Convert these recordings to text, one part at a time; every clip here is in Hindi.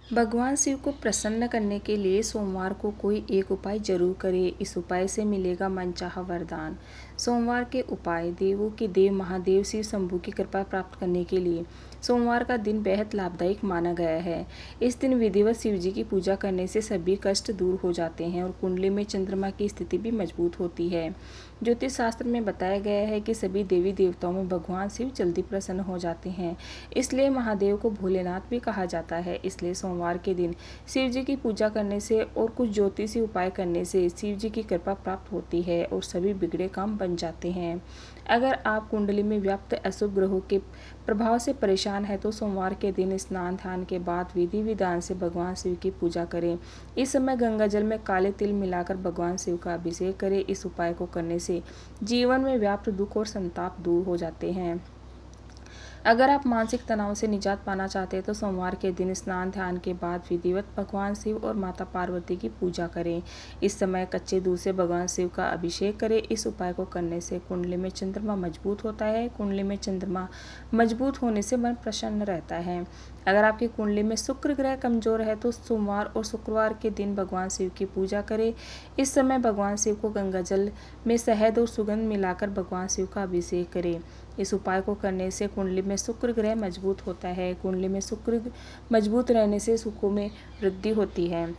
भगवान शिव को प्रसन्न करने के लिए सोमवार को कोई एक उपाय जरूर करें। इस उपाय से मिलेगा मनचाहा वरदान। सोमवार के उपाय। देवों के देव महादेव शिव शंभू की कृपा प्राप्त करने के लिए सोमवार का दिन बेहद लाभदायक माना गया है। इस दिन विधिवत शिव जी की पूजा करने से सभी कष्ट दूर हो जाते हैं और कुंडली में चंद्रमा की स्थिति भी मजबूत होती है। ज्योतिष शास्त्र में बताया गया है कि सभी देवी देवताओं में भगवान शिव जल्दी प्रसन्न हो जाते हैं, इसलिए महादेव को भोलेनाथ भी कहा जाता है। इसलिए सोमवार के दिन शिव जी की पूजा करने से और कुछ ज्योतिषी उपाय करने से शिव जी की कृपा प्राप्त होती है और सभी बिगड़े काम बन जाते हैं। अगर आप कुंडली में व्याप्त अशुभ ग्रहों के प्रभाव से परेशान है तो सोमवार के दिन स्नान ध्यान के बाद विधि विधान से भगवान शिव की पूजा करें। इस समय गंगा जल में काले तिल मिलाकर भगवान शिव का अभिषेक करें। इस उपाय को करने से जीवन में व्याप्त दुख और संताप दूर हो जाते हैं। अगर आप मानसिक तनाव से निजात पाना चाहते हैं तो सोमवार के दिन स्नान ध्यान के बाद विधिवत भगवान शिव और माता पार्वती की पूजा करें। इस समय कच्चे दूध से भगवान शिव का अभिषेक करें। इस उपाय को करने से कुंडली में चंद्रमा मजबूत होता है। कुंडली में चंद्रमा मजबूत होने से मन प्रसन्न रहता है। अगर आपकी कुंडली में शुक्र ग्रह कमजोर है तो सोमवार और शुक्रवार के दिन भगवान शिव की पूजा करें। इस समय भगवान शिव को गंगा जल में शहद और सुगंध मिलाकर भगवान शिव का अभिषेक करें। इस उपाय को करने से कुंडली में शुक्र ग्रह मजबूत होता है। कुंडली में शुक्र मजबूत रहने से सुखों में वृद्धि होती है।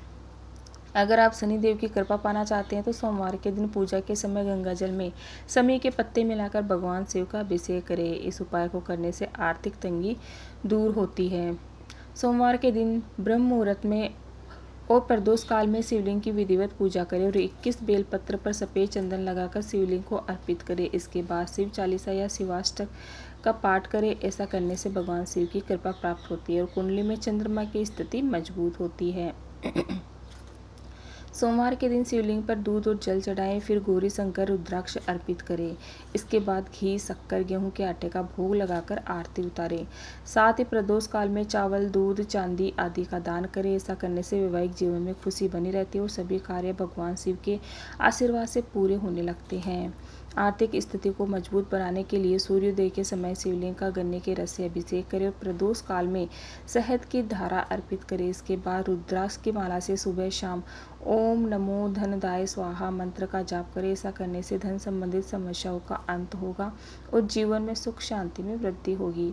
अगर आप शनिदेव की कृपा पाना चाहते हैं तो सोमवार के दिन पूजा के समय गंगा जल में शमी के पत्ते मिलाकर भगवान शिव का अभिषेक करें। इस उपाय को करने से आर्थिक तंगी दूर होती है। सोमवार के दिन ब्रह्म मुहूर्त में और प्रदोष काल में शिवलिंग की विधिवत पूजा करें और 21 बेलपत्र पर सफ़ेद चंदन लगाकर शिवलिंग को अर्पित करें। इसके बाद शिव चालीसा या शिवाष्टक का पाठ करें। ऐसा करने से भगवान शिव की कृपा प्राप्त होती है और कुंडली में चंद्रमा की स्थिति मजबूत होती है। सोमवार के दिन शिवलिंग पर दूध और जल चढ़ाएं, फिर गौरी शंकर रुद्राक्ष अर्पित करें। इसके बाद घी, शक्कर, गेहूं के आटे का भोग लगाकर आरती उतारें। साथ ही प्रदोष काल में चावल, दूध, चांदी आदि का दान करें। ऐसा करने से वैवाहिक जीवन में खुशी बनी रहती है और सभी कार्य भगवान शिव के आशीर्वाद से पूरे होने लगते हैं। आर्थिक स्थिति को मजबूत बनाने के लिए सूर्योदय के समय शिवलिंग का गन्ने के रस से अभिषेक करें और प्रदोष काल में शहद की धारा अर्पित करें। इसके बाद रुद्राक्ष की माला से सुबह शाम ओम नमो धनदाय स्वाहा मंत्र का जाप करें। ऐसा करने से धन संबंधित समस्याओं का अंत होगा और जीवन में सुख शांति में वृद्धि होगी।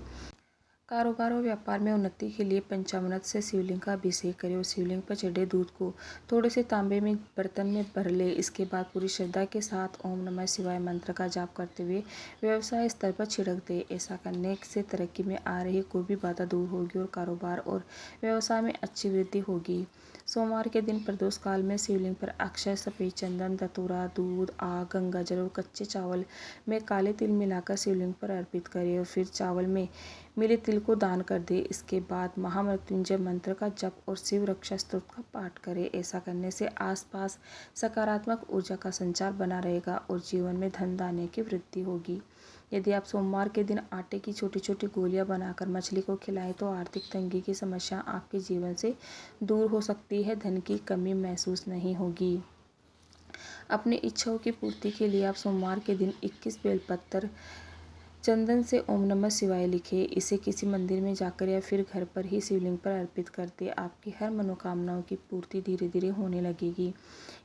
कारोबार और व्यापार में उन्नति के लिए पंचामृत से शिवलिंग का अभिषेक करें और शिवलिंग पर चढ़े दूध को थोड़े से तांबे में बर्तन में भर ले। इसके बाद पूरी श्रद्धा के साथ ओम नमः शिवाय मंत्र का जाप करते हुए व्यवसाय स्तर पर छिड़क दे। ऐसा करने से तरक्की में आ रही कोई भी बाधा दूर होगी और कारोबार और व्यवसाय में अच्छी वृद्धि होगी। सोमवार के दिन प्रदोष काल में शिवलिंग पर अक्षय, सफेद चंदन, धतूरा, दूध, आग, गंगाजल और कच्चे चावल में काले तिल मिलाकर शिवलिंग पर अर्पित करें और फिर चावल में मिले तिल को दान कर दे। इसके बाद महामृत्युंजय मंत्र का जप और शिव रक्षा स्तोत्र का पाठ करें। ऐसा करने से आसपास सकारात्मक ऊर्जा का संचार बना रहेगा और जीवन में धन धान्य की वृद्धि होगी। यदि आप सोमवार के दिन आटे की छोटी छोटी गोलियां बनाकर मछली को खिलाएं तो आर्थिक तंगी की समस्या आपके जीवन से दूर हो सकती है। धन की कमी महसूस नहीं होगी। अपनी इच्छाओं की पूर्ति के लिए आप सोमवार के दिन 21 बेलपत्र चंदन से ओम नमः शिवाय लिखे। इसे किसी मंदिर में जाकर या फिर घर पर ही शिवलिंग पर अर्पित कर दे। आपकी हर मनोकामनाओं की पूर्ति धीरे धीरे होने लगेगी।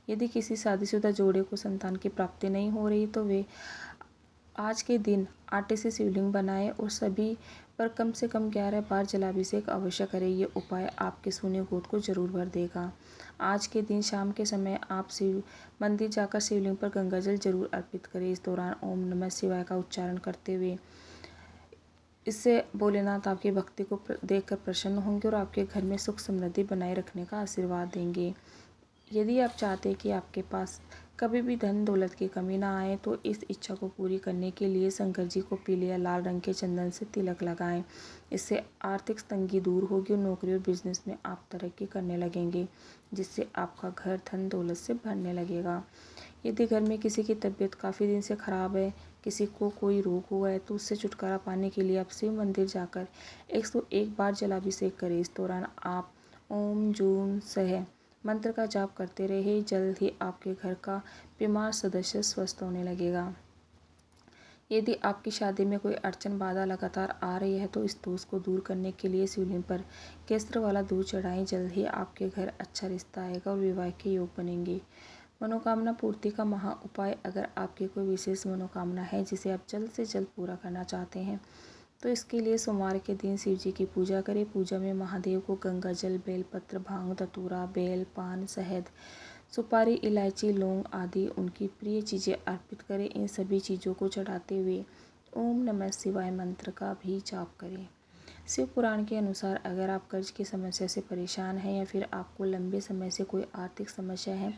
यदि किसी शादीशुदा जोड़े को संतान की प्राप्ति नहीं हो रही तो वे आज के दिन आटे से शिवलिंग बनाएं और सभी पर कम से कम 11 बार जलाभिषेक अवश्य करें। ये उपाय आपके शून्य गोद को जरूर भर देगा। आज के दिन शाम के समय आप शिव मंदिर जाकर शिवलिंग पर गंगाजल जरूर अर्पित करें। इस दौरान ओम नमः शिवाय का उच्चारण करते हुए इससे भोलेनाथ आपकी भक्ति को देखकर प्रसन्न होंगे और आपके घर में सुख समृद्धि बनाए रखने का आशीर्वाद देंगे। यदि आप चाहते हैं कि आपके पास कभी भी धन दौलत की कमी ना आए तो इस इच्छा को पूरी करने के लिए शंकर जी को पीले या लाल रंग के चंदन से तिलक लगाएं। इससे आर्थिक तंगी दूर होगी और नौकरी और बिजनेस में आप तरक्की करने लगेंगे, जिससे आपका घर धन दौलत से भरने लगेगा। यदि घर में किसी की तबीयत काफ़ी दिन से ख़राब है, किसी को कोई रोग हुआ है तो उससे छुटकारा पाने के लिए आप शिव मंदिर जाकर 101 बार जलाभिषेक करें। इस दौरान आप ओम जून सह मंत्र का जाप करते रहे। जल्द ही आपके घर का बीमार सदस्य स्वस्थ होने लगेगा। यदि आपकी शादी में कोई अड़चन बाधा लगातार आ रही है तो इस दोष को दूर करने के लिए शिवलिंग पर केसर वाला दूध चढ़ाएं। जल्द ही आपके घर अच्छा रिश्ता आएगा और विवाह के योग बनेंगे। मनोकामना पूर्ति का महा उपाय। अगर आपकी कोई विशेष मनोकामना है जिसे आप जल्द से जल्द पूरा करना चाहते हैं तो इसके लिए सोमवार के दिन शिव जी की पूजा करें। पूजा में महादेव को गंगा जल, बेलपत्र, भांग, धतूरा, बेल, पान, शहद, सुपारी, इलायची, लौंग आदि उनकी प्रिय चीज़ें अर्पित करें। इन सभी चीज़ों को चढ़ाते हुए ओम नमः शिवाय मंत्र का भी जाप करें। शिव पुराण के अनुसार अगर आप कर्ज की समस्या से परेशान हैं या फिर आपको लंबे समय से कोई आर्थिक समस्या है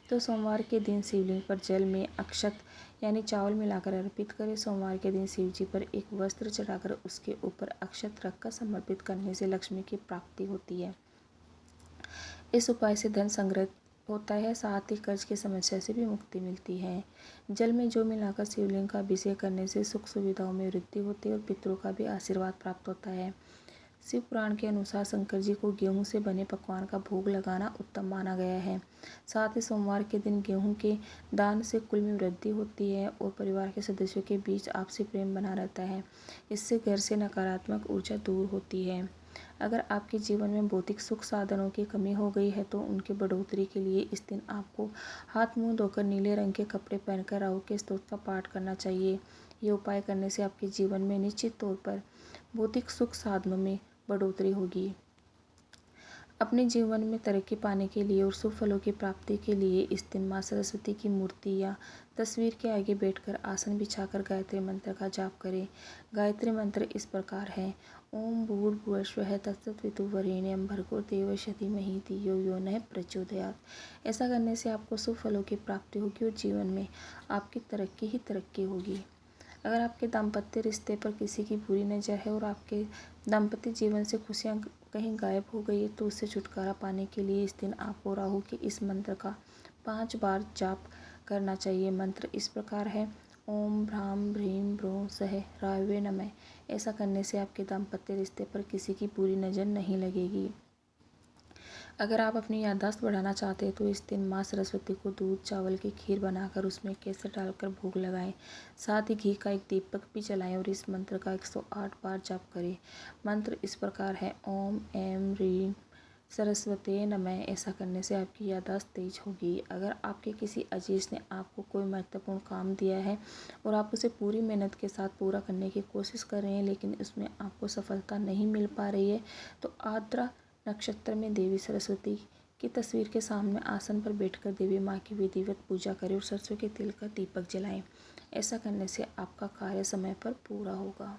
तो सोमवार के दिन शिवलिंग पर जल में अक्षत यानी चावल मिलाकर अर्पित करें। सोमवार के दिन शिव जी पर एक वस्त्र चढ़ाकर उसके ऊपर अक्षत रखकर समर्पित करने से लक्ष्मी की प्राप्ति होती है। इस उपाय से धन संग्रह होता है, साथ ही कर्ज की समस्या से भी मुक्ति मिलती है। जल में जौ मिलाकर शिवलिंग का अभिषेक करने से सुख सुविधाओं में वृद्धि होती है और पितरों का भी आशीर्वाद प्राप्त होता है। शिव पुराण के अनुसार शंकर जी को गेहूं से बने पकवान का भोग लगाना उत्तम माना गया है। साथ ही सोमवार के दिन गेहूं के दान से कुल में वृद्धि होती है और परिवार के सदस्यों के बीच आपसी प्रेम बना रहता है। इससे घर से नकारात्मक ऊर्जा दूर होती है। अगर आपके जीवन में भौतिक सुख साधनों की कमी हो गई है तो उनकी बढ़ोतरी के लिए इस दिन आपको हाथ मुंह धोकर नीले रंग के कपड़े पहनकर राहु के स्तोत्र का पाठ करना चाहिए। ये उपाय करने से आपके जीवन में निश्चित तौर पर भौतिक सुख साधनों में बढ़ोतरी होगी। अपने जीवन में तरक्की पाने के लिए और शुभ फलों की प्राप्ति के लिए इस दिन माँ सरस्वती की मूर्ति या तस्वीर के आगे बैठकर आसन बिछाकर गायत्री मंत्र का जाप करें। गायत्री मंत्र इस प्रकार है। ओम भूर्भुवस्वः तत्सवितुर्वरेण्यं भर्गो देवस्य धीमहि धियो यो नः प्रचोदयात्। ऐसा करने से आपको शुभ फलों की प्राप्ति होगी और जीवन में आपकी तरक्की ही तरक्की होगी। अगर आपके दाम्पत्य रिश्ते पर किसी की बुरी नज़र है और आपके दाम्पत्य जीवन से खुशियाँ कहीं गायब हो गई है तो उससे छुटकारा पाने के लिए इस दिन आपको राहु के इस मंत्र का 5 बार जाप करना चाहिए। मंत्र इस प्रकार है। ओम भ्राम भ्रीम भ्रो सह राहवे नमः। ऐसा करने से आपके दाम्पत्य रिश्ते पर किसी की बुरी नज़र नहीं लगेगी। अगर आप अपनी याददाश्त बढ़ाना चाहते हैं तो इस दिन माँ सरस्वती को दूध चावल की खीर बनाकर उसमें केसर डालकर भोग लगाएं। साथ ही घी का एक दीपक भी जलाएं और इस मंत्र का 108 बार जाप करें। मंत्र इस प्रकार है। ओम ऐं ह्रीं सरस्वते नमः। ऐसा करने से आपकी याददाश्त तेज होगी। अगर आपके किसी अजीज ने आपको कोई महत्वपूर्ण काम दिया है और आप उसे पूरी मेहनत के साथ पूरा करने की कोशिश कर रहे हैं लेकिन उसमें आपको सफलता नहीं मिल पा रही है तो आद्रा नक्षत्र में देवी सरस्वती की तस्वीर के सामने आसन पर बैठकर देवी माँ की विधिवत पूजा करें और सरसों के तेल का दीपक जलाएं। ऐसा करने से आपका कार्य समय पर पूरा होगा।